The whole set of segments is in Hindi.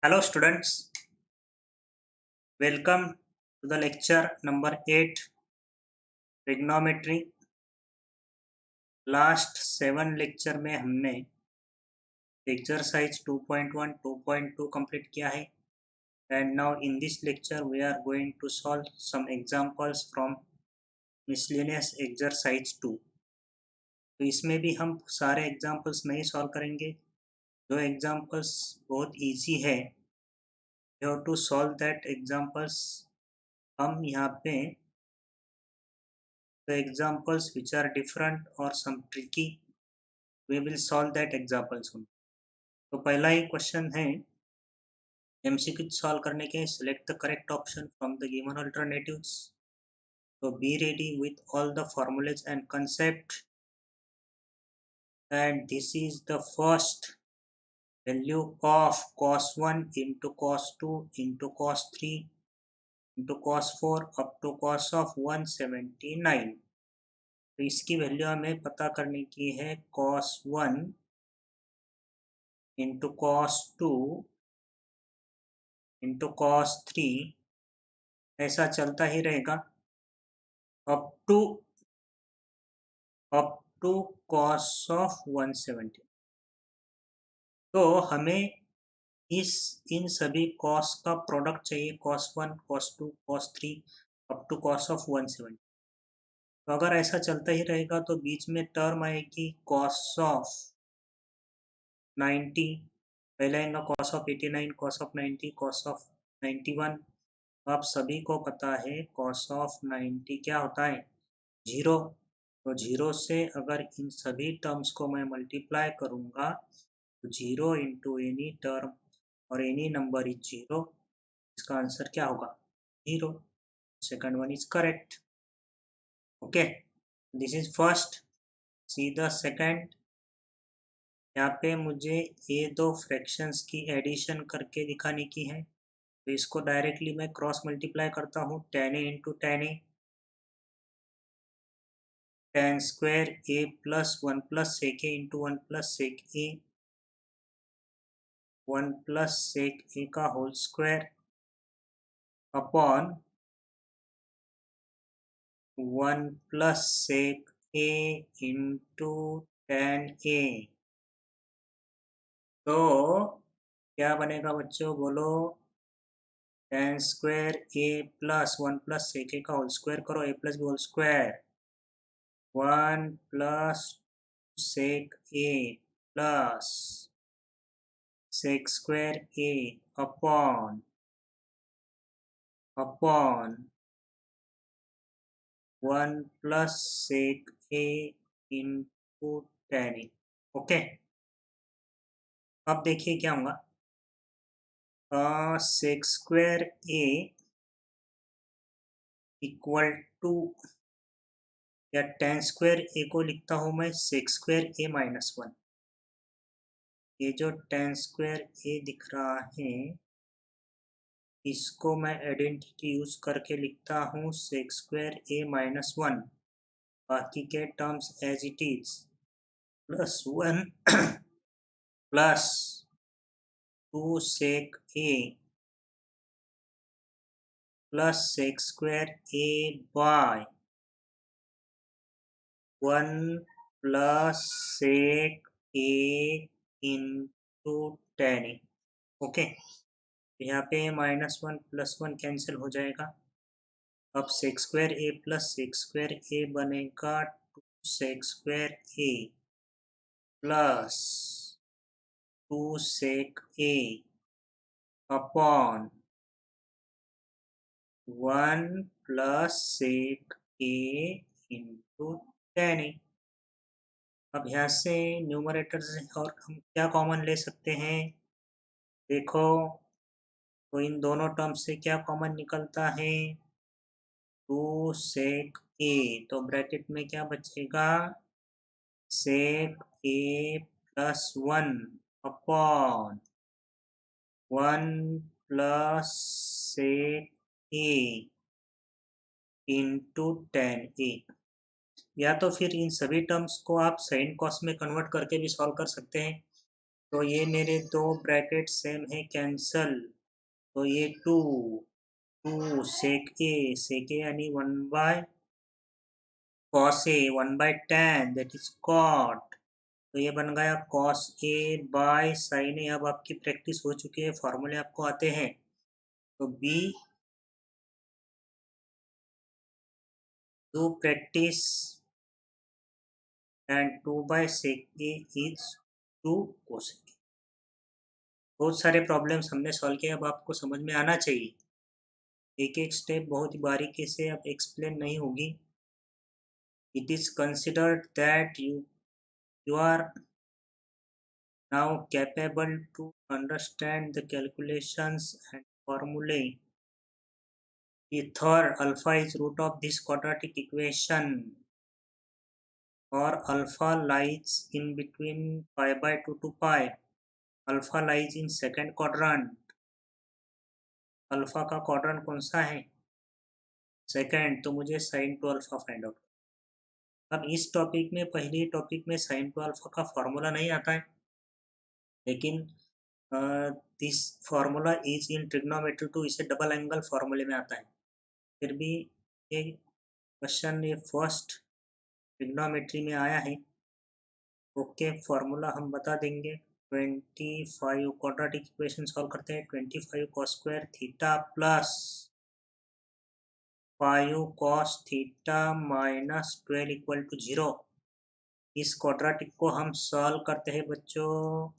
Hello students, welcome to the lecture number 8 trigonometry. Last 7 lecture में हमने एक्सरसाइज 2.1, 2.2 कंप्लीट किया है and now in this lecture we are going to solve some examples from miscellaneous exercise 2. तो इसमें भी हम सारे एग्जाम्पल्स नहीं सॉल्व करेंगे। जो एग्जाम्पल्स बहुत इजी है, you have to solve that examples. हम यहाँ पे the examples which are different or some tricky, we will solve that examples only. तो पहला ही क्वेश्चन है, एमसीक्यू सॉल्व करने के select the correct option from the given alternatives. तो be ready with all the formulas and concept and this is the first value of cos 1 into cos 2 into cos 3 into cos 4 up to cos of 179। तो इसकी वैल्यू हमें पता करने की है cos 1 into cos 2 into cos 3, ऐसा चलता ही रहेगा अप टू cos of 170। तो हमें इन सभी cos का प्रोडक्ट चाहिए, cos 1, cos 2, cos 3 up to cos of 170। तो अगर ऐसा चलता ही रहेगा तो बीच में टर्म आएगी cos of 90, पहले आएगा cos of 89, cos of 90, cos of 91। आप सभी को पता है cos of 90 क्या होता है, 0। तो 0 से अगर इन सभी टर्म्स को मैं मल्टीप्लाई करूँगा तो 0 इंटू एनी टर्म और एनी नंबर इज 0, इसका आंसर क्या होगा, 0। Second one is correct. Okay, this is first. See the second. यहाँ पे मुझे ये दो फ्रैक्शंस की एडिशन करके दिखाने की है, तो इसको डायरेक्टली मैं क्रॉस मल्टीप्लाई करता हूँ, tan a into tan a, tan square a plus 1 plus sec a into 1 plus sec a, 1 plus sec a का whole square upon 1 plus sec a into tan a। तो क्या बनेगा बच्चों, बोलो। tan square a plus 1 plus sec a का होल स्क्वायर करो, a plus b whole square, 1 plus sec a plus sec square a upon 1 plus sec a into tan a। Okay, अब देखिए क्या होगा, sec square a equal to, या tan स्क्वायर a को लिखता हूँ मैं sec स्क्वायर a माइनस 1। ये जो tan स्क्वायर a दिख रहा है इसको मैं आइडेंटिटी यूज करके लिखता हूँ sec स्क्वायर a माइनस 1, बाकी के terms as it is, plus 1 plus 2 sec a plus sec square a by 1 plus sec a into tan a। Okay, यहाँ पे -1 + 1 कैंसिल हो जाएगा। अब sec square a plus sec square a बनेगा 2 sec square a plus 2 sec a upon 1 plus sec a into tan a। अब यहाँ से न्यूमरेटर से और हम क्या कॉमन ले सकते हैं, देखो। तो इन दोनों टर्म से क्या कॉमन निकलता है, 2 sec a, तो ब्रैकेट में क्या बचेगा, sec a plus 1 upon 1 plus sec a into tan a। या तो फिर इन सभी टर्म्स को आप साइन कॉस में कन्वर्ट करके भी सॉल्व कर सकते हैं। तो ये मेरे दो ब्रैकेट सेम है, कैंसल। तो ये टू सेक ए यानी 1/tan, दैट इज कॉट। तो ये बन गया cos A by sin A। अब आपकी प्रैक्टिस हो चुकी है, फॉर्मूले आपको आते हैं। तो B do practice and 2/sec A is 2 cosec A। बहुत सारे प्रॉब्लम्स हमने सॉल्व किए, अब आपको समझ में आना चाहिए। एक एक स्टेप बहुत ही बारीकी से अब एक्सप्लेन नहीं होगी। It is considered that you are now capable to understand the calculations and formulae. The third, alpha is root of this quadratic equation, or alpha lies in between pi/2 to pi. Alpha lies in second quadrant. Alpha का क्वाड्रेंट कौन सा है? सेकंड। तो मुझे sine two alpha find out. अब इस टॉपिक में, पहले टॉपिक में साइन टू अल्फा का फॉर्मूला नहीं आता है, लेकिन this formula is in trigonometry two, इसे डबल एंगल फार्मूले में आता है। फिर भी ये क्वेश्चन ये फर्स्ट ट्रिग्नोमेट्री में आया है। ओके, फार्मूला हम बता देंगे। 25 क्वाड्रेटिक इक्वेशन सॉल्व करते हैं। 25 cos square theta plus 5 cos theta minus 12 equal to 0। इस क्वाड्रेटिक को हम सॉल्व करते हैं बच्चों।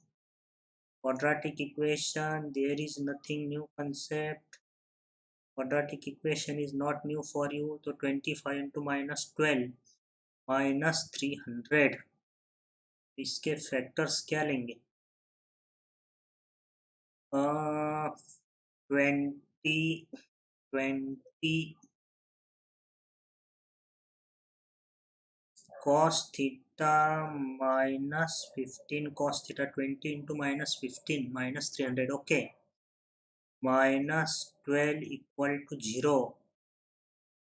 quadratic equation, there is nothing new concept. Quadratic equation is not new for you. तो 25 into -12 माइनस 300, इसके फैक्टर्स क्या लेंगे? 20 cos theta minus 15 cos theta, 20 into -15 minus 300। Okay, -12 equal to 0।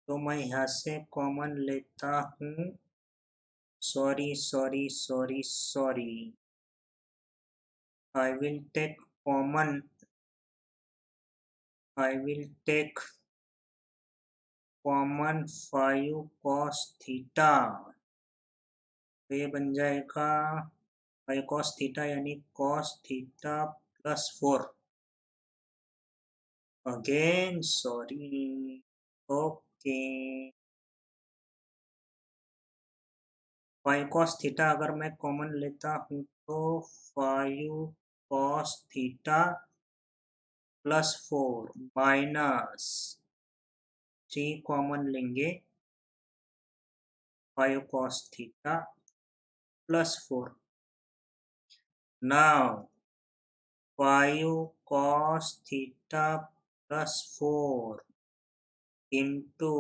तो मैं यहाँ से कॉमन लेता हूँ। Sorry, I will take common 5 cos theta. तो ये बन जाएगा 5 cos थीटा यानी cos theta plus 4। Again sorry. Okay, 5 cos theta अगर मैं कॉमन लेता हूँ तो 5 cos theta plus 4 minus 3 common लेंगे, 5 cos theta plus 4। Now 5 cos theta plus 4 into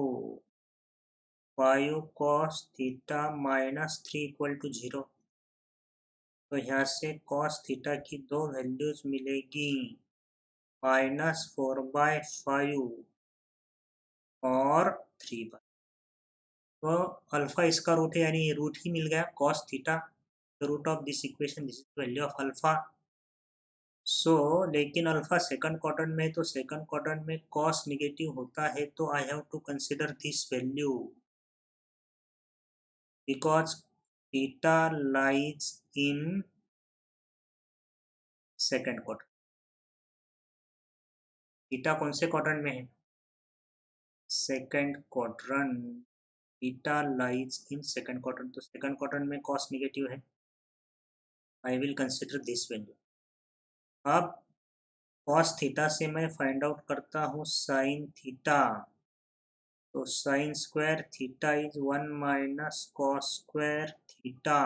5 cos theta minus 3 equal to 0। तो यहाँ से cos थीटा की दो वैल्यूज मिलेगी, -4/5 और 3/। तो अल्फा इसका रूट है, यानी ये रूट ही मिल गया cos theta. The root of this equation, this is value of alpha. So लेकिन अल्फा सेकंड क्वाड्रेंट में है, तो सेकंड क्वाड्रेंट में cos निगेटिव होता है, तो I have to consider this value because theta lies in second quadrant. Theta कौन से क्वाड्रेंट में है? Second quadrant. Theta lies in second quadrant, तो सेकंड क्वाड्रेंट में cos निगेटिव है। I will consider this value. अब cos थीटा से मैं फाइंड आउट करता हूँ sin थीटा। तो sin square theta is 1 minus cos square theta.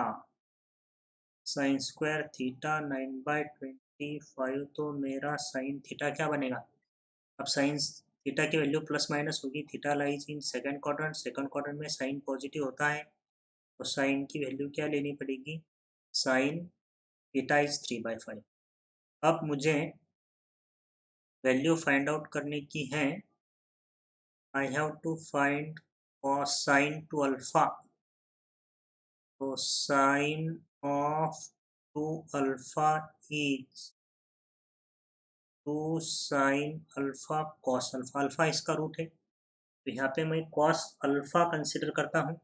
sin square theta 9/25। तो मेरा sin थीटा क्या बनेगा? अब sin थीटा की वैल्यू प्लस माइनस होगी। Theta lies in second quadrant, second quadrant में साइन पॉजिटिव होता है, तो साइन की वैल्यू क्या लेनी पड़ेगी? Sine theta is 3/5। अब मुझे वैल्यू फाइंड आउट करने की है। आई have to find sine two alpha. तो sign of two alpha is two sine alpha cos alpha, alpha इसका रूट है तो यहाँ पे मैं कॉस अल्फा कंसिडर करता हूँ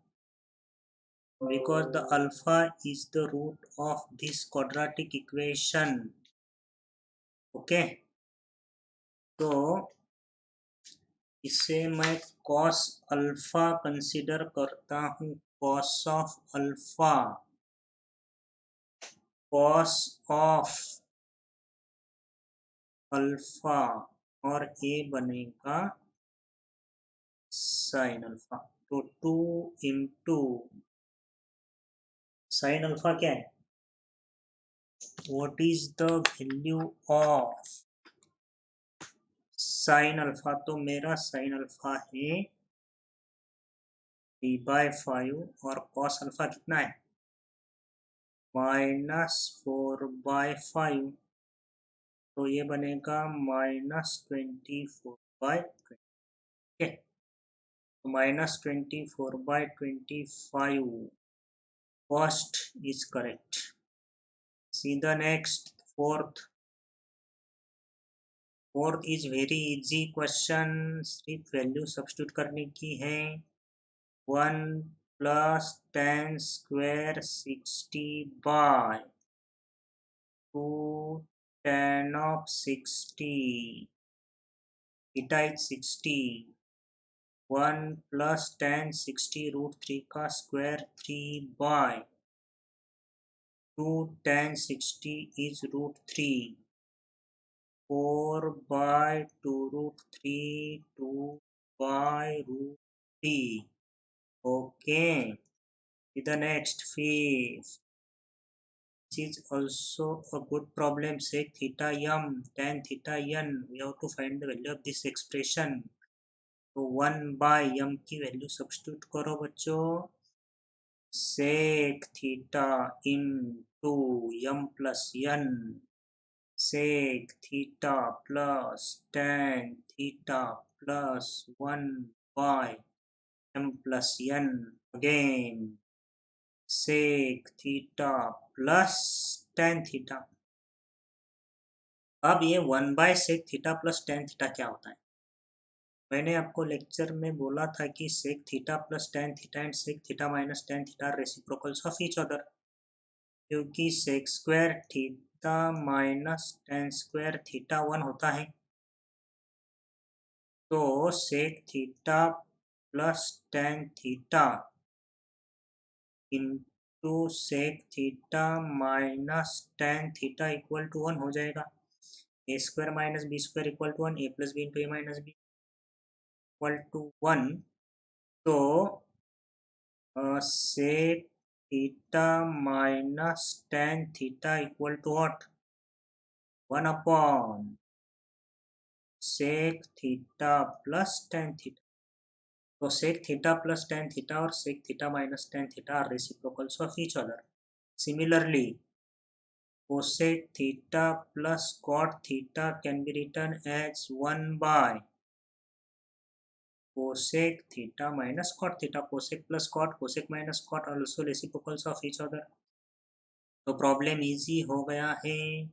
because the alpha is the root of this quadratic equation. Okay, तो इसे मैं कॉस अल्फा कंसिडर करता हूँ, cos of alpha, cos of alpha और ए बनेगा साइन अल्फा। तो 2 इंटू साइन अल्फा क्या है, what is the value of sine alpha, तो मेरा साइन अल्फा है 3/5 और कॉस अल्फा कितना है -4/5, तो ये बनेगा -24/20। ठीक है, तो -24/25 first is correct. C the next fourth is very easy question, सिर्फ वैल्यू सब्स्टिट्यूट करने की है। 1 + tan square 60/2 tan of 60, theta is 60। 1 + tan 60√3 का square 3/2 tan 60 is √3, 4/2√3 2/√3। Okay, the next fifth, which is also a good problem, sec theta m tan theta n, we have to find the value of this expression। तो 1/m की वैल्यू सब्स्टिट्यूट करो बच्चों, sec theta into m plus n, sec theta plus tan theta plus 1/m plus n, again sec theta plus tan theta. अब ये 1/sec theta plus tan theta क्या होता है, मैंने आपको लेक्चर में बोला था कि sec theta plus tan theta and sec theta minus tan theta are reciprocals of each other, क्योंकि sec square theta minus tan square theta 1 होता है, तो sec theta plus tan theta into sec theta minus tan theta equal to 1 हो जाएगा। a square minus b square equal to 1, a plus b into a minus b equal to 1, तो sec theta minus tan theta equal to what, 1/sec theta plus tan theta. तो sec theta plus tan theta और sec theta minus tan theta are reciprocals of each other. Similarly cosec theta plus cot theta can be written as 1/cosec theta minus cot theta, cosec plus cot, cosec minus cot are also reciprocals of each other। तो प्रॉब्लम इजी हो गया है,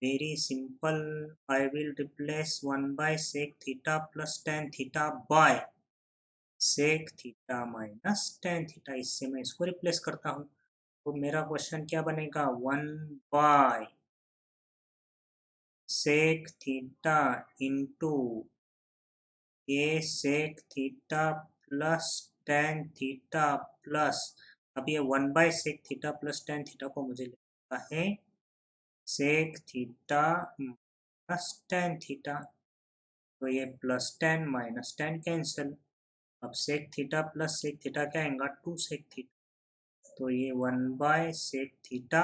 very simple. I will replace 1/sec theta plus tan theta by sec theta minus tan theta, इससे मैं इसको रिप्लेस करता हूँ, तो मेरा क्वेश्चन क्या बनेगा, 1/sec थीटा इंटू ए sec theta plus tan theta plus, अब ये 1/sec theta plus tan theta को मुझे लिखना है sec theta plus tan theta, तो ये plus tan minus tan cancel, अब sec theta plus sec theta क्या आएगा, 2 sec थीटा, तो ये 1/sec theta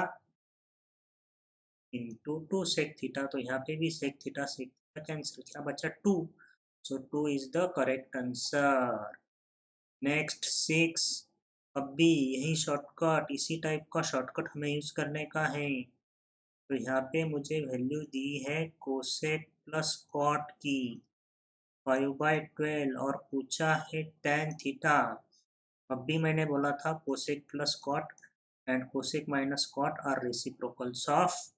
into 2 sec theta, तो यहाँ पे भी sec थीटा कैंसिल, क्या बचा 2, सो 2 is the correct answer. Next 6, अब भी यही शॉर्टकट, इसी टाइप का शॉर्टकट हमें यूज करने का है। तो यहाँ पे मुझे वैल्यू दी है कोसेक प्लस कॉट की 5/12 और पूछा है tan थीटा। अब भी मैंने बोला था cosec plus cot and cosec minus cot are reciprocals of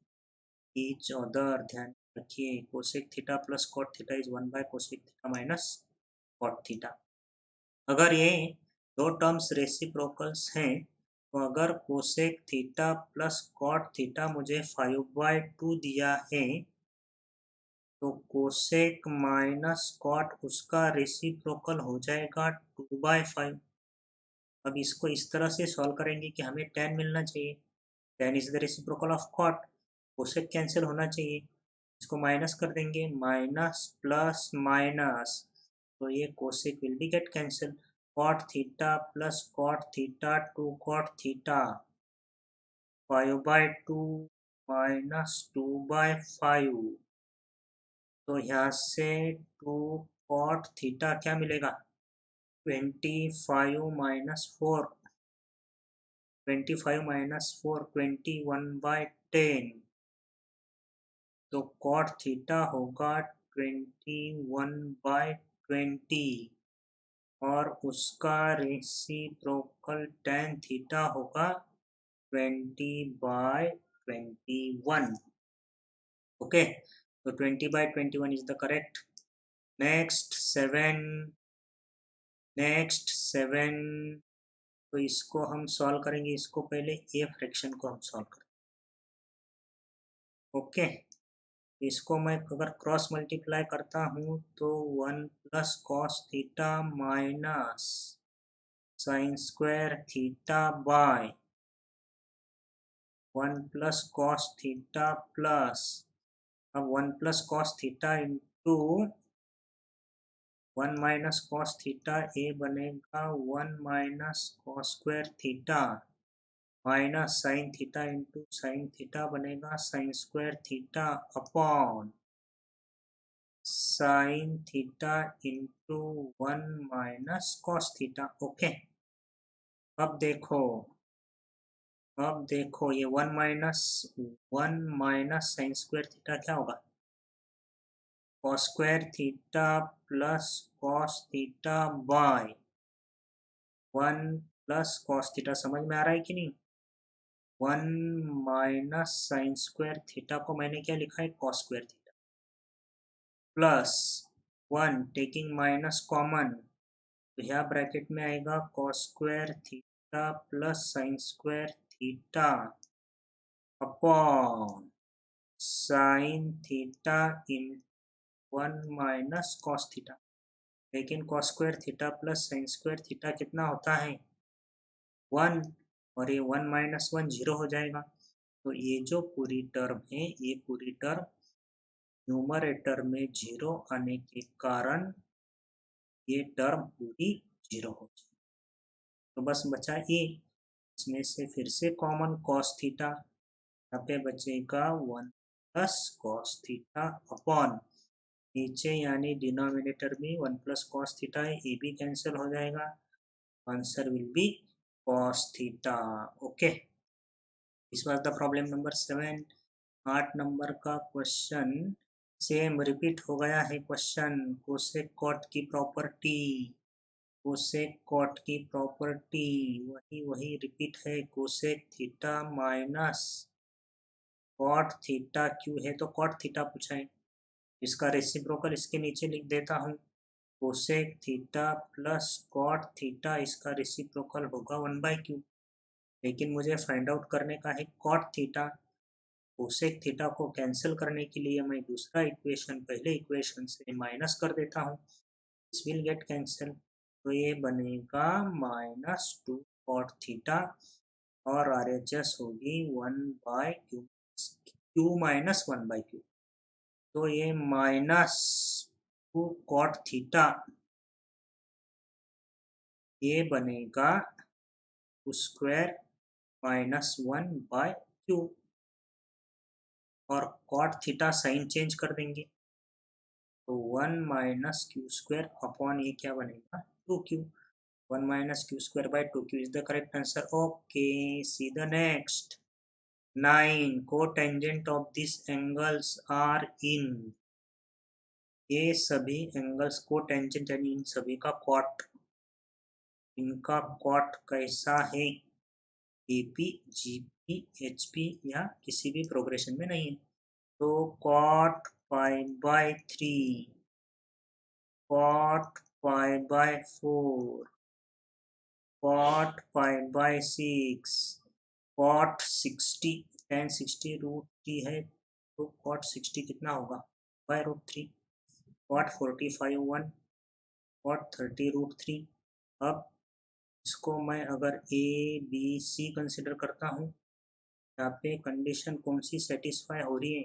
each other. ध्यान रखिए, cosec theta plus cot theta is 1 by cosec theta minus cot theta. अगर ये दो टर्म्स रेसिप्रोकल्स हैं तो अगर cosec theta plus cot theta मुझे 5/2 दिया है तो कोसेक माइनस कॉट उसका रेसिप्रोकल हो जाएगा 2/5। अब इसको इस तरह से सॉल्व करेंगे कि हमें tan मिलना चाहिए। tan is the reciprocal of cot, cosec cancel होना चाहिए, इसको माइनस कर देंगे, माइनस प्लस माइनस, तो ये cosec will be get cancel. Cot theta plus cot theta 2 cot theta, 5/2 minus 2/5, तो यहाँ से 2 कॉट थीटा क्या मिलेगा, 25 माइनस 4, 25 माइनस 4 21/10, तो कॉट थीटा होगा 21/20 और उसका रेसिप्रोकल tan थीटा होगा 20/21। ओके, तो 20/21 इज द करेक्ट। नेक्स्ट 7, तो इसको हम सॉल्व करेंगे। इसको पहले ए फ्रैक्शन को हम सॉल्व करेंगे। ओके, इसको मैं अगर क्रॉस मल्टीप्लाई करता हूँ तो 1 plus cos theta minus sine square theta by 1 plus cos theta plus, अब 1 plus cos theta into 1 minus cos theta ए बनेगा 1 minus cos square theta minus sine theta into sine theta बनेगा sine square theta upon sine theta into 1 minus cos theta. Okay, अब देखो ये 1 माइनस साइन स्क्वायर थीटा क्या होगा, cos square theta plus cos theta by 1 plus cos theta. समझ में आ रहा है कि नहीं, 1 माइनस साइन स्क्वायर थीटा को मैंने क्या लिखा है, cos square theta plus 1 taking minus common, तो यहाँ ब्रैकेट में आएगा cos square theta plus sine square theta upon sine theta in 1 minus cos theta. लेकिन cos square theta plus sine square theta कितना होता है, 1, और ये 1 माइनस 1 0 हो जाएगा। तो ये जो पूरी टर्म है, ये पूरी टर्म न्यूमरेटर में 0 आने के कारण ये टर्म पूरी 0 हो जाएगी। तो बस बचा ये, इसमें से फिर से कॉमन कॉस थीटा, यहाँ पे बचेगा 1 प्लस कॉस थीटा अपॉन नीचे यानी डिनोमिनेटर में 1 प्लस कॉस थीटा है, ये भी कैंसिल हो जाएगा, answer will be cos theta. Okay, this was the problem number 7। 8 number का क्वेश्चन सेम रिपीट हो गया है क्वेश्चन, कोसेक कॉट की प्रॉपर्टी, कोसेक कॉट की प्रॉपर्टी वही रिपीट है, cosec theta minus cot theta q है तो कॉट थीटा पूछा है, इसका रेसिप्रोकल इसके नीचे लिख देता हूँ, cosec theta plus cot theta इसका रेसिप्रोकल होगा 1/q। लेकिन मुझे फाइंड आउट करने का है कॉट थीटा, कोसेक थीटा को कैंसिल करने के लिए मैं दूसरा इक्वेशन पहले इक्वेशन से माइनस कर देता हूँ, दिस विल गेट कैंसिल, तो ये बनेगा -2 कॉट थीटा और RHS होगी 1/q, q माइनस 1/q, तो ये -2 कॉट थीटा ये बनेगा स्क्वायर -1/q, और कॉट थीटा साइन चेंज कर देंगे तो 1 माइनस क्यू स्क्वायर अपॉन ये क्या बनेगा 2q, 1 minus q square by 2q is the correct answer. Okay, see the next. 9 cotangent of this angles are in, ये सभी एंगल्स कोटेंजेंट यानी इन सभी का कॉट, इनका कॉट कैसा है, AP, GP, HP या किसी भी प्रोग्रेशन में नहीं है। तो cot pi by 3, cot pi by 4, cot pi by 6, cot 60, tan 60 √3 है, तो cot 60 कितना होगा बाय √3, cot 45 1, cot 30 √3। अब इसको मैं अगर A B C कंसिडर करता हूँ, यहाँ पे कंडीशन कौन सी सेटिस्फाई हो रही है,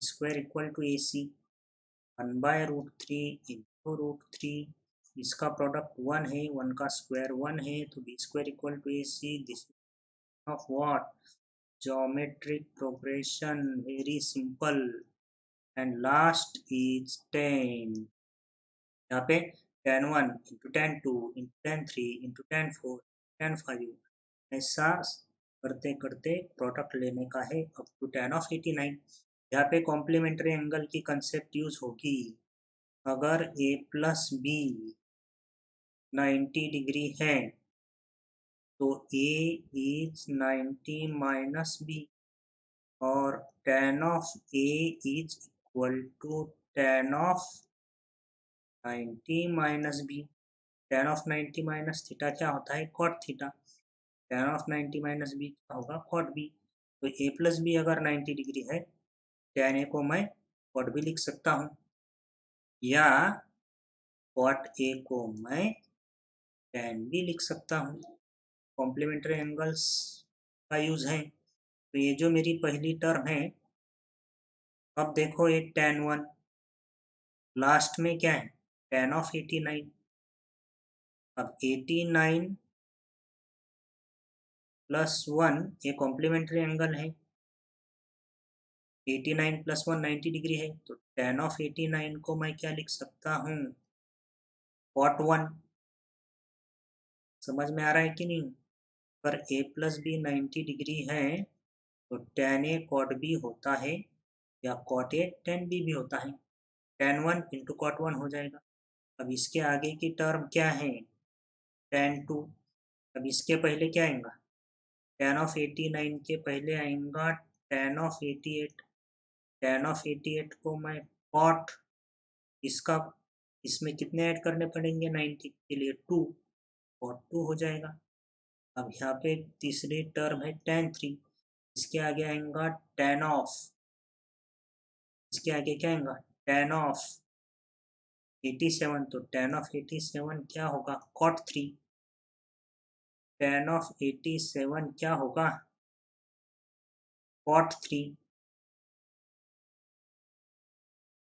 square equal to AC 1/√3 into √3, इसका प्रोडक्ट 1 है, 1 का स्क्वायर 1 है, तो B square equal to AC, this of what, geometric progression, very simple, and last is 10। यहाँ पे tan1 into tan2 into tan3 into tan4 tan5 ऐसा करते करते प्रोडक्ट लेने का है अप टू tan ऑफ 89। यहाँ पे कॉम्प्लीमेंट्री एंगल की कंसेप्ट यूज होगी। अगर a प्लस बी 90 डिग्री है तो a इज 90 माइनस बी, और tan of a is equal to tan of 90 minus b. tan of 90 minus theta क्या होता है, cot theta. tan of 90 minus b क्या होगा, cot बी। तो a प्लस बी अगर 90 डिग्री है, tan a को मैं cot बी लिख सकता हूँ, या cot a को मैं tan बी लिख सकता हूँ। कॉम्प्लीमेंट्री एंगल्स का यूज है। तो ये जो मेरी पहली टर्म है, अब देखो एक tan1, लास्ट में क्या है, tan ऑफ 89। अब 89 प्लस 1 ये कॉम्प्लीमेंट्री एंगल है, 89 प्लस 1 90 डिग्री है, तो tan ऑफ 89 को मैं क्या लिख सकता हूँ, cot 1। समझ में आ रहा है कि नहीं। पर a प्लस बी 90 डिग्री है तो tan a cot b होता है, या cot a tan b भी होता है, tan 1 इंटू cot 1 हो जाएगा। अब इसके आगे की टर्म क्या है, tan 2। अब इसके पहले क्या आएगा, tan ऑफ 89 के पहले आएगा tan ऑफ 88। tan ऑफ 88 को मैं cot, इसका इसमें कितने ऐड करने पड़ेंगे 90 के लिए, 2, cot 2 हो जाएगा। अब यहाँ पे तीसरी टर्म है tan 3, इसके आगे आएगा tan ऑफ, इसके आगे क्या आएगा tan ऑफ 87, तो tan ऑफ 87 क्या होगा, cot 3। tan ऑफ 87 क्या होगा, cot 3।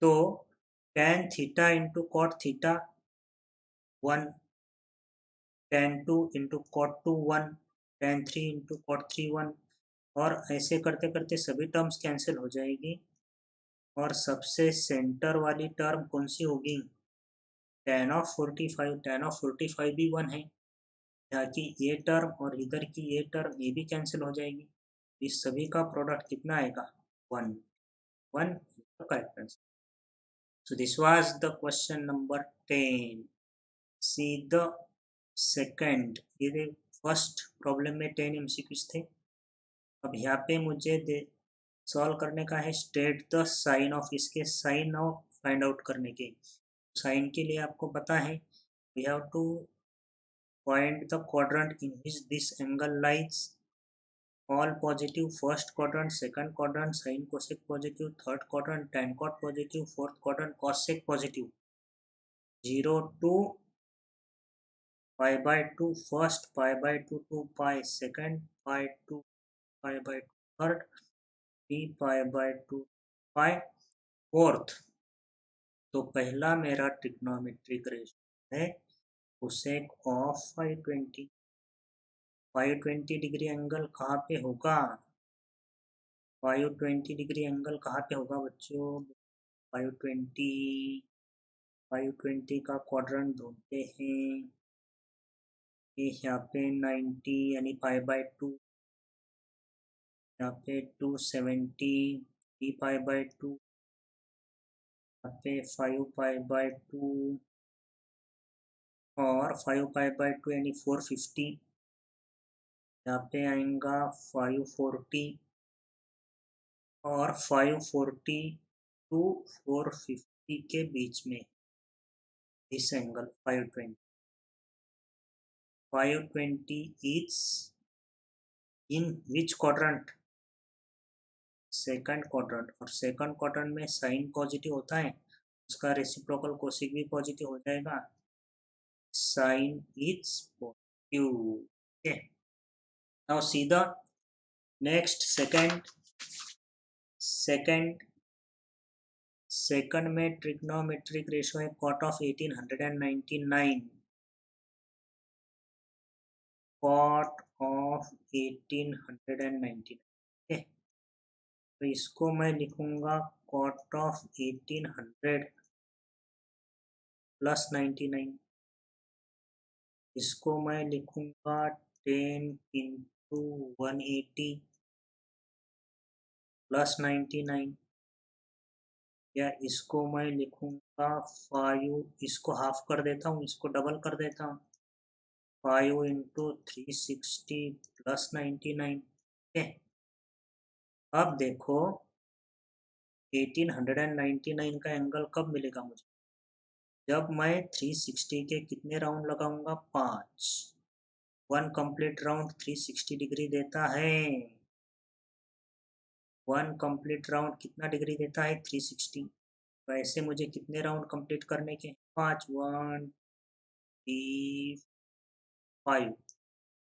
तो tan theta into cot theta 1, tan 2 into cot 2 1, tan 3 into cot 3 1, और ऐसे करते करते सभी टर्म्स कैंसिल हो जाएगी, और सबसे सेंटर वाली टर्म कौन सी होगी, tan ऑफ 45। tan ऑफ 45 भी 1 है, यहाँ की ये टर्म और इधर की ये टर्म ये भी कैंसिल हो जाएगी, इस सभी का प्रोडक्ट कितना आएगा, 1 1, correct answer. So this was the question number 10. See the second, ये फर्स्ट प्रॉब्लम में 10 MCQs थे। अब यहाँ पे मुझे सॉल्व करने का है, स्टेट द साइन ऑफ, इसके साइन ऑफ फाइंड आउट करने के। साइन के लिए आपको पता है, we have to find the quadrant in which this angle lies, all positive first quadrant, second quadrant sine cosec positive, third quadrant tan cot positive, fourth quadrant cosec positive, 0 to pi by 2 first, pi by 2 2 pi second, pi 2 pi by 2 third, 3 pi by 2 pi fourth। तो पहला मेरा ट्रिग्नोमेट्रिक रेशियो है कोसेक ऑफ 520। 520 डिग्री एंगल कहाँ पे होगा, 520 डिग्री एंगल कहाँ पे होगा बच्चों, 520, 520 का क्वाड्रेंट ढूंढते हैं, ये यहाँ पे 90 यानी पाई बाय 2, यहाँ पे 270, 3 पाई बाय 2, यहाँ पे 5 पाई बाय 2, और 5 पाई बाय 2 यानी 450, यहाँ पे आएगा 540 और 540 टू 450 के बीच में इस angle 520 is in which quadrant? Second quadrant. और सेकंड क्वाड्रेंट में साइन पॉजिटिव होता है, उसका रेसिप्रोकल कोसिक भी पॉजिटिव हो जाएगा। Sine is positive. Okay, now see the next second में ट्रिग्नोमेट्रिक रेशियो है cot of 1899। Cot of 1899। Okay, तो इसको मैं लिखूंगा कॉट ऑफ 1800 प्लस 99। इसको मैं लिखूंगा 10 इंटू 180 प्लस 99। या इसको मैं लिखूंगा 5, इसको हाफ कर देता हूँ, इसको डबल कर देता हूँ, 5 इंटू 360 प्लस 99। ओके, अब देखो 1899 का एंगल कब मिलेगा मुझे? जब मैं 360 के कितने राउंड लगाऊंगा? 5। 1 कंप्लीट राउंड 360 डिग्री देता है। 1 कंप्लीट राउंड कितना डिग्री देता है? 360। तो ऐसे मुझे कितने राउंड कंप्लीट करने के? 5। 1 3 5।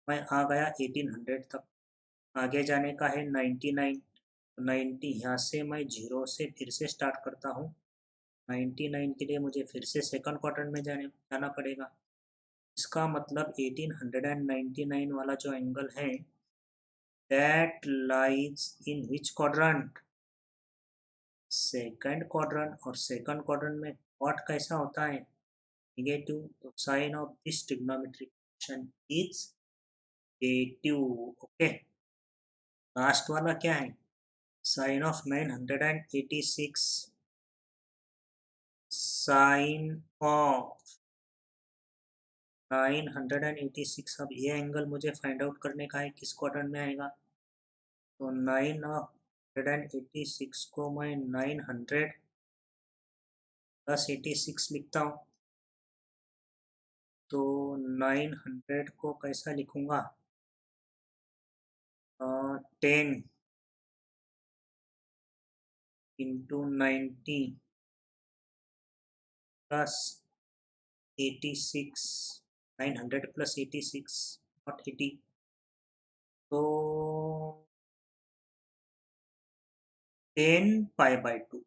मैं आ गया 1800 तक। आगे जाने का है 99। 90 यहाँ से मैं 0 से फिर से स्टार्ट करता हूँ। 99 के लिए मुझे फिर से सेकंड क्वार्टर में जाना पड़ेगा। इसका मतलब 1899 वाला जो एंगल है that lies in which quadrant? Second quadrant. और सेकंड क्वाड्रेंट में कॉट कैसा होता है? नेगेटिव। तो sign of this trigonometric function is negative. Okay, last वाला क्या है? Sine of 986। Sine of 986। अब ये एंगल मुझे फाइंड आउट करने का है किस क्वाड्रेंट में आएगा। तो 986 को मैं 900 प्लस 86 लिखता हूँ। तो 900 को कैसा लिखूंगा? 10 इंटू 90 प्लस 86। 900 plus 86 not 80। तो 10 pi by 2।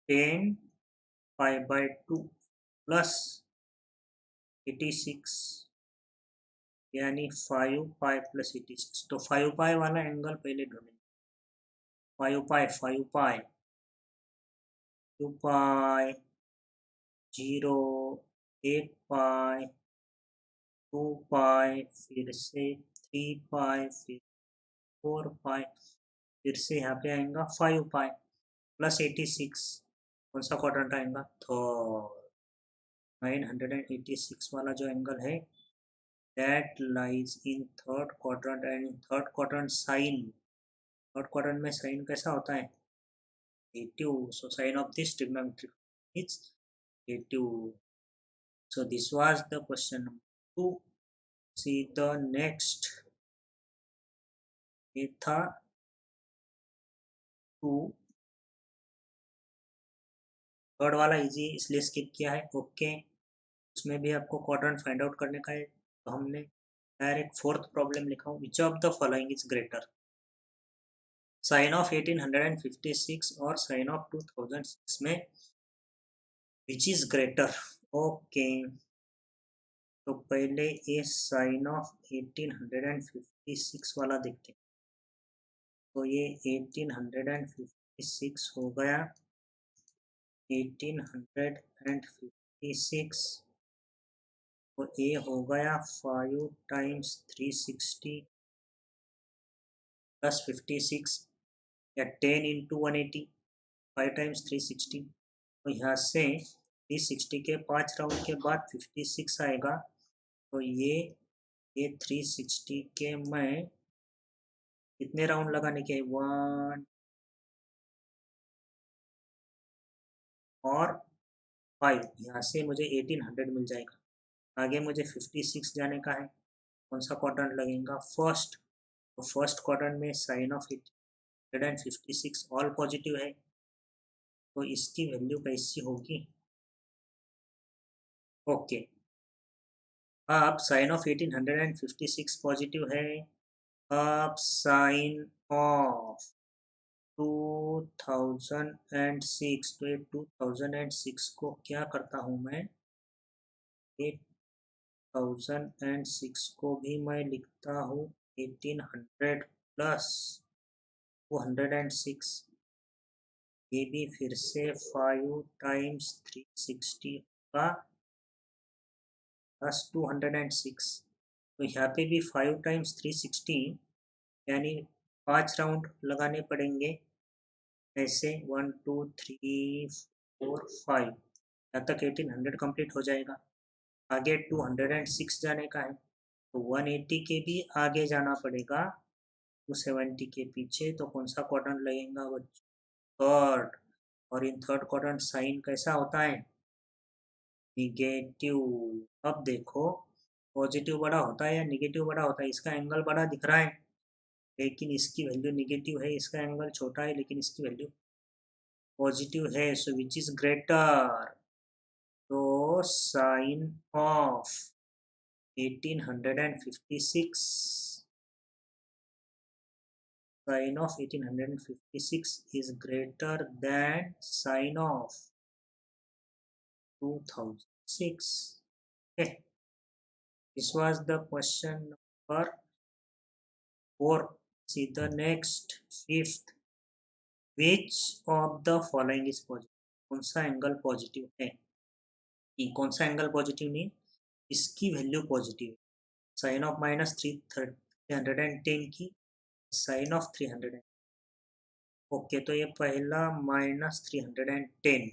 10 pi by 2 plus 86 यानी 5 पाई प्लस 86। तो 5 पाई वाला एंगल पहले ढूंढेंगे। 5 पाई 5 पाई 2 पाई 0 1 पाई 2 पाई फिर से 3 पाई फिर 4 पाई फिर से यहाँ पे आएगा 5 पाई प्लस 86। कौन सा क्वाड्रेंट आएगा? थर्ड। 986 वाला जो एंगल है that lies in third quadrant, and in third quadrant sign, third quadrant में साइन कैसा होता है? Negative. so sign of this trigonometric is negative. So this was the question number 2. See the next. ये था 2। थर्ड वाला इजी इसलिए स्किप किया है। ओके, उसमें भी आपको क्वाड्रेंट फाइंड आउट करने का है। तो हमने डायरेक्ट फोर्थ प्रॉब्लम लिखा हूँ, which of the following is greater? Sine of 1856 और साइन ऑफ 2006 में विच इज ग्रेटर? ओके, तो पहले ये साइन ऑफ 1856 वाला देखते हैं। तो ये 1856 हो गया। 1856 तो ये हो गया 5 टाइम्स 360 प्लस 56 या 10 इंटू 180। 5 टाइम्स 360। तो यहाँ से 360 के 5 राउंड के बाद 56 आएगा। तो ये ये 360 के मैं कितने राउंड लगाने के 1 और 5, यहाँ से मुझे 1800 मिल जाएगा। आगे मुझे 56 जाने का है। कौन सा क्वाड्रेंट लगेगा? फर्स्ट। तो फर्स्ट क्वाड्रेंट में साइन ऑफ 156 ऑल पॉजिटिव है, तो इसकी वैल्यू कैसी होगी? ओके, अब साइन ऑफ 1856 पॉजिटिव है। अब साइन ऑफ 2006, तो ये 2006 को क्या करता हूँ मैं? 8006 को भी मैं लिखता हूँ 1800 प्लस 206। ये भी फिर से 5 टाइम्स 360 होगा प्लस 206। तो यहाँ पे भी 5 टाइम्स 360 यानी 5 राउंड लगाने पड़ेंगे। ऐसे 1 2 3 4 5, यहाँ तक 1800 कंप्लीट हो जाएगा। आगे 206 जाने का है, तो 180 के भी आगे जाना पड़ेगा 270 के पीछे। तो कौन सा क्वाड्रेंट लगेगा? वो थर्ड। और इन थर्ड क्वाड्रेंट साइन कैसा होता है? निगेटिव। अब देखो, पॉजिटिव बड़ा होता है या निगेटिव बड़ा होता है? इसका एंगल बड़ा दिख रहा है लेकिन इसकी वैल्यू निगेटिव है, इसका एंगल छोटा है लेकिन इसकी वैल्यू पॉजिटिव है। सो विच इज ग्रेटर? तो sign of 1856, sin of 1856 is greater than sin of 2006. Okay, this was the question number 4. See the next, fifth. Which of the following is positive? कौन सा एंगल पॉजिटिव है? ये कौन सा एंगल पॉजिटिव नहीं? इसकी वैल्यू पॉजिटिव। साइन ऑफ -310 की साइन ऑफ 300। ओके, तो ये पहला -310,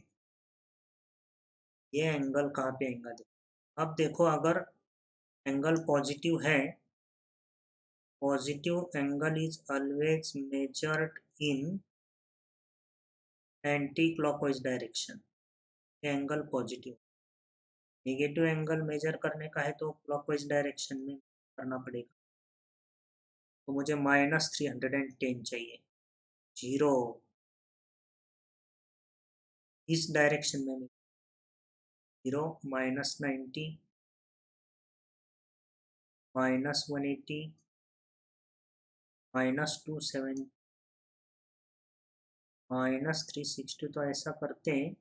ये एंगल कहाँ पे आएगा? देखो, अब देखो, अगर एंगल पॉजिटिव है, positive angle is always measured in anti clockwise direction. Angle positive. Negative angle measure करने का है तो क्लॉकवाइज डायरेक्शन में करना पड़ेगा। तो मुझे -310 चाहिए, 0 इस डायरेक्शन में 0 -90 -180 -270 -360। तो ऐसा करते हैं,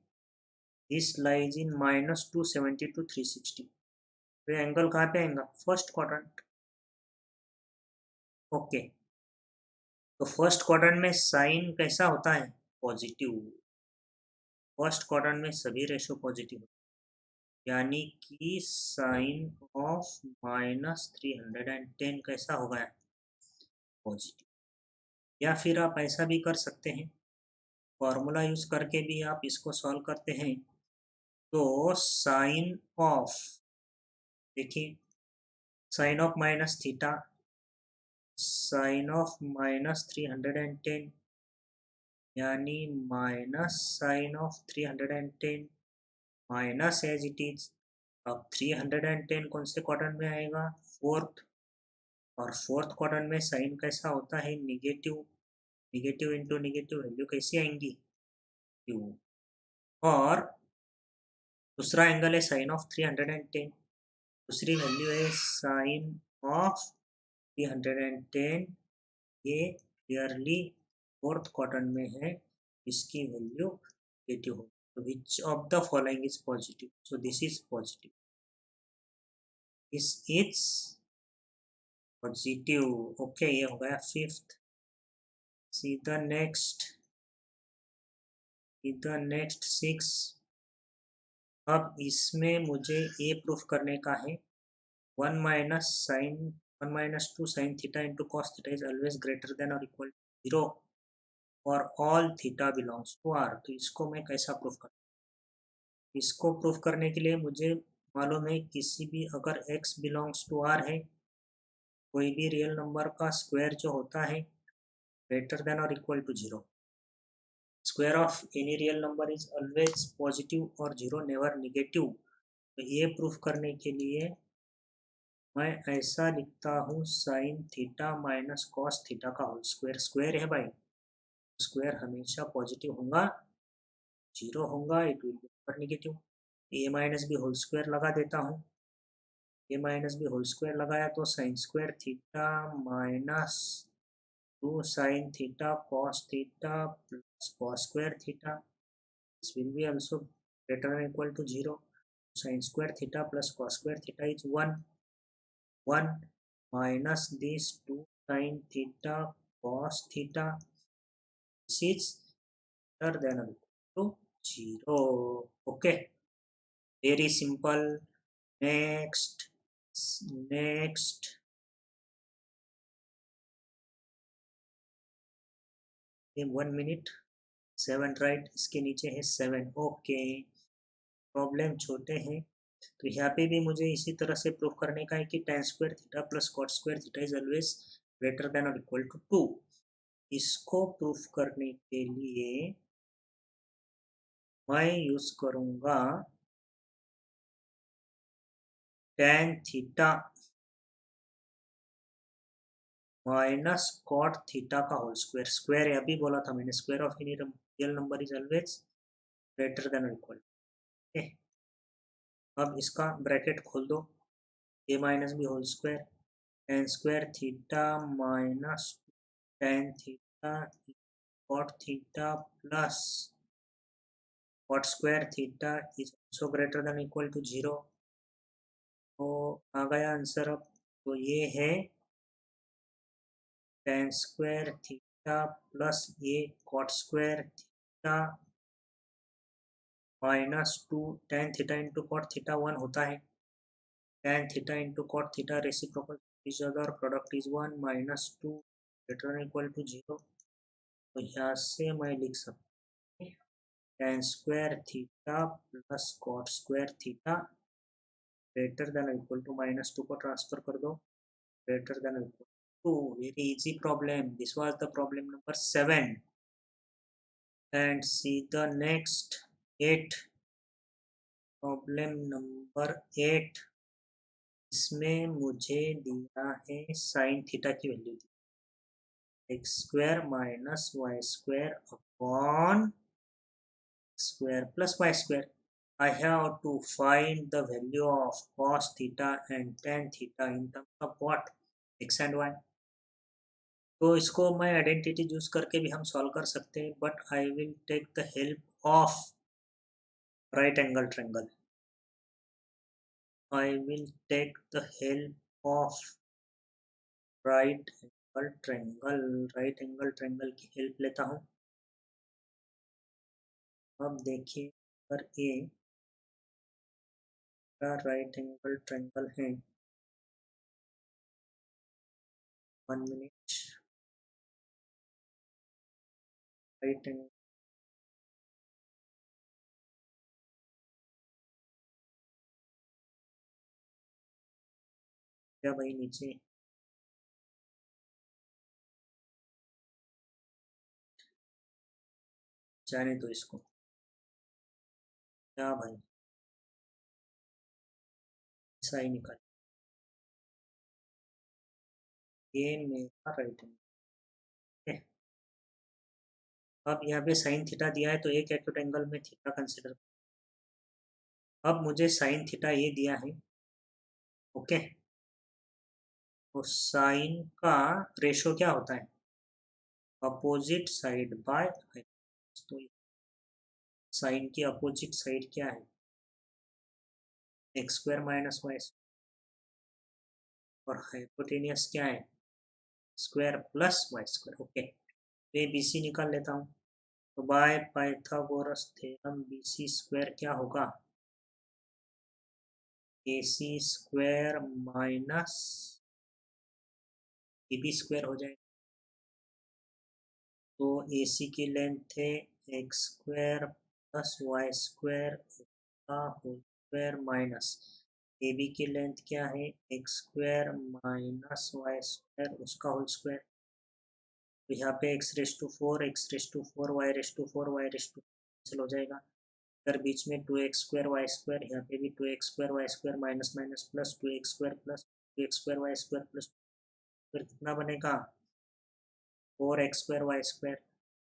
दिस लाइज इन -270 to 360। तो एंगल कहाँ पे आएगा? First quadrant. ओके, तो फर्स्ट क्वाड्रेंट में साइन कैसा होता है? पॉजिटिव। फर्स्ट क्वाड्रेंट में सभी रेशो पॉजिटिव, यानी कि साइन ऑफ -310 कैसा होगा? पॉजिटिव। या फिर आप ऐसा भी कर सकते हैं, फॉर्मूला यूज करके भी आप इसको सॉल्व करते हैं। तो साइन ऑफ, देखिए, sine of minus theta, sine of -310 यानी minus sine of 310 minus as it is. अब 310 कौन से क्वाड्रेंट में आएगा? फोर्थ। और फोर्थ क्वाड्रेंट में साइन कैसा होता है? Negative. Negative into negative value कैसी आएंगी? क्यू। और दूसरा एंगल है साइन ऑफ 310, दूसरी वैल्यू है साइन ऑफ 310। ये क्लियरली फोर्थ क्वाड्रेंट में है, इसकी वैल्यू नेगेटिव हो। तो विच of the following is positive? So this is positive, this is positive. Okay, ये हो गया fifth. C the next, six. अब इसमें मुझे ये प्रूफ करने का है, 1 - 2 sin theta into cos theta is always greater than और इक्वल टू 0 और all theta belongs to R. तो इसको मैं कैसा प्रूफ करूँ? इसको प्रूफ करने के लिए मुझे मालूम है, किसी भी अगर x बिलोंग्स टू आर है कोई भी रियल नंबर का स्क्वायर जो होता है ग्रेटर देन और equal to 0। Square of any real number is always positive और 0 नेवर निगेटिव। तो ये प्रूफ करने के लिए मैं ऐसा लिखता हूँ sine theta minus cos theta का होल स्क्वायर। स्क्वायर है भाई, स्क्वायर हमेशा पॉजिटिव होगा, 0 होगा, it will be never negative. A minus b whole square लगा देता हूँ। A minus b whole square लगाया तो sine square theta minus 2 sine theta cos theta plus cos square theta, this will be also greater than equal to 0. Sin square theta plus cos square theta is 1 minus these 2 sin theta cos theta, this is greater than or equal to 0. Okay, very simple. Next, in 1 minute 7 right, इसके नीचे है 7। ओके, प्रॉब्लम छोटे हैं तो यहाँ पे भी मुझे इसी तरह से प्रूफ करने का है कि tan square theta plus cot square theta is always greater than और इक्वल टू 2। इसको प्रूफ करने के लिए मैं यूज करूँगा tan theta minus cot theta का होल स्क्वायर। स्क्वायर अभी बोला था मैंने, square of any real number is always greater than और इक्वल। अब इसका ब्रैकेट खोल दो, a minus b whole square tan square theta minus tan theta cot theta plus cot square theta is also greater than equal to 0। तो आ गया आंसर। अब तो ये है tan स्क्वायर थीटा प्लस ये cot square theta minus 2 tan theta into cot theta 1 होता है, tan theta into cot theta reciprocal each other, product is 1 minus 2 greater than equal to 0। तो यहाँ से मैं लिख सकता हूँ tan square theta plus cot square theta greater than equal to minus 2 को ट्रांसफर कर दो, greater than equal to. Very easy problem, this was the problem number 7। And see the next 8, problem number 8। इसमें मुझे दिया है साइन थीटा की वैल्यू दी, x square minus y square upon square plus y square. I have to find the value of cos theta and tan theta in terms of what? X and y. तो इसको मैं आइडेंटिटी यूज करके भी हम सॉल्व कर सकते हैं, but I will take the help of right angle triangle. I will take the help of right angle triangle. Right angle triangle की हेल्प लेता हूँ। अब देखिए, अगर ये राइट एंगल ट्रायंगल है, 1 मिनट, राइट एंगल क्या भाई नीचे, जाने दो इसको, क्या भाई ऐसा ही निकल। ये मेरा राइट एंगल है। अब यहाँ पे साइन थीटा दिया है तो एक एक्यूट एंगल में थीटा कंसिडर। अब मुझे साइन थीटा ये दिया है, ओके। तो साइन का रेशो क्या होता है? Opposite side by. तो साइन की अपोजिट साइड क्या है? X square minus y. और हाइपोटेनियस क्या है? Square plus y square. Okay, ये बी सी निकाल लेता हूँ। तो by Pythagoras theorem b c square क्या होगा? A c square minus a b square हो जाएगा। तो ए सी की लेंथ है x square plus y square का whole square minus a b की लेंथ क्या है, x square minus y square उसका होल स्क्वायर। तो यहाँ पे x raise to four y raise to four y raise to cancel हो जाएगा। इधर बीच में 2x² वाई स्क्वायर, यहाँ पे भी 2x² y square minus minus plus 2x² plus 2x² y square plus, फिर कितना बनेगा 4x² वाई स्क्वायर।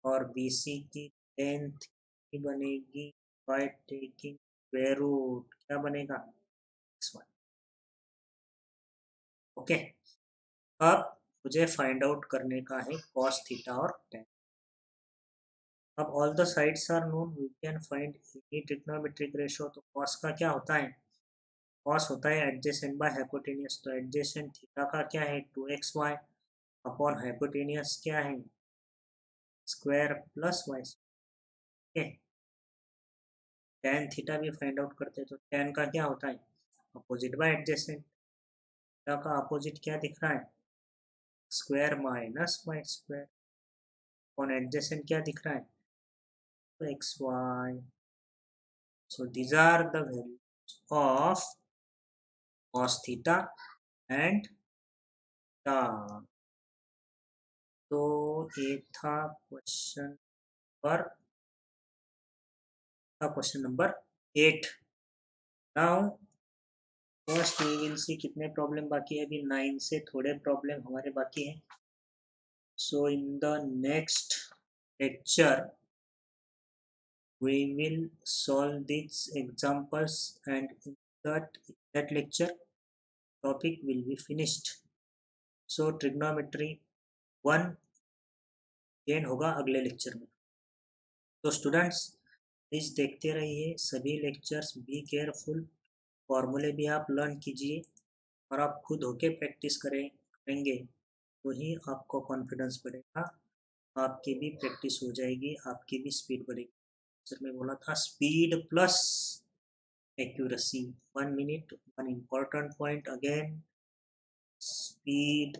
और बी सी की लेंथ बनेगी बाय टेकिंग स्क्वायर रूट, क्या बनेगा x1। ओके, अब मुझे फाइंड आउट करने का है cos थीटा और tan। अब all the sides are known, we can find any trigonometric ratio. तो cos का क्या होता है, cos होता है एडजेसेंट बाय हाइपोटेनियस। तो एडजेसेंट थीटा का क्या है 2xy अपॉन हाइपोटेनियस क्या है square plus y. Okay, tan theta भी फाइंड आउट करते हैं। तो tan का क्या होता है अपोजिट बाय एडजेसेंट। थीटा का अपोजिट क्या दिख रहा है स्क्वायर माइनस वाई स्क्वायर, और एडजेसेंट क्या दिख रहा है x y. So these are the values of cos theta and tan। तो ये था question number 8। Now first we will see कितने प्रॉब्लम बाकी है, अभी 9 से थोड़े प्रॉब्लम हमारे बाकी है। So in the next lecture we will solve these examples, and in that lecture topic will be finished. So trigonometry 1 gain होगा अगले लेक्चर में। तो स्टूडेंट्स प्लीज़ देखते रहिए सभी लेक्चर्स, बी केयरफुल, फॉर्मूले भी आप लर्न कीजिए और आप खुद होके प्रैक्टिस करेंगे तो ही आपको कॉन्फिडेंस बढ़ेगा, आपकी भी प्रैक्टिस हो जाएगी, आपकी भी स्पीड बढ़ेगी। सर मैं बोला था speed plus accuracy। 1 minute, one important point again, speed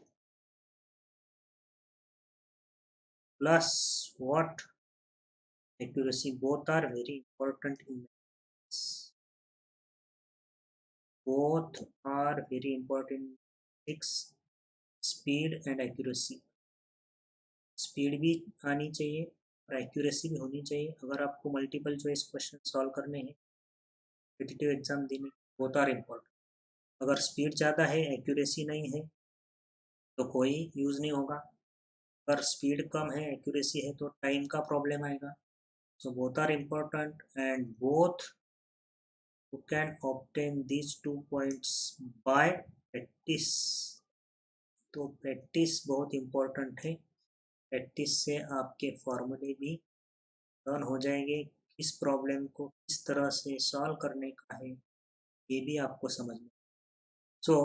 plus what accuracy, both are very important in maths, both are very important in physics, speed and accuracy। Speed भी आनी चाहिए और एक्यूरेसी भी होनी चाहिए अगर आपको मल्टीपल चॉइस क्वेश्चन सॉल्व करने हैं, कॉम्पिटिटिव एग्जाम देने, बोथ आर इम्पोर्टेंट। अगर स्पीड ज़्यादा है एक्यूरेसी नहीं है तो कोई यूज़ नहीं होगा, अगर स्पीड कम है एक्यूरेसी है तो टाइम का प्रॉब्लम आएगा। So both are important and both you can obtain these 2 points by practice. तो प्रैक्टिस बहुत इम्पोर्टेंट है, प्रैक्टिस से आपके फॉर्मूले भी लर्न हो जाएंगे, किस प्रॉब्लम को किस तरह से सॉल्व करने का है ये भी आपको समझ में। सो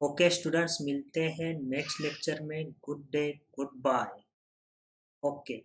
ओके स्टूडेंट्स, मिलते हैं नेक्स्ट लेक्चर में। Good day, goodbye. Okay.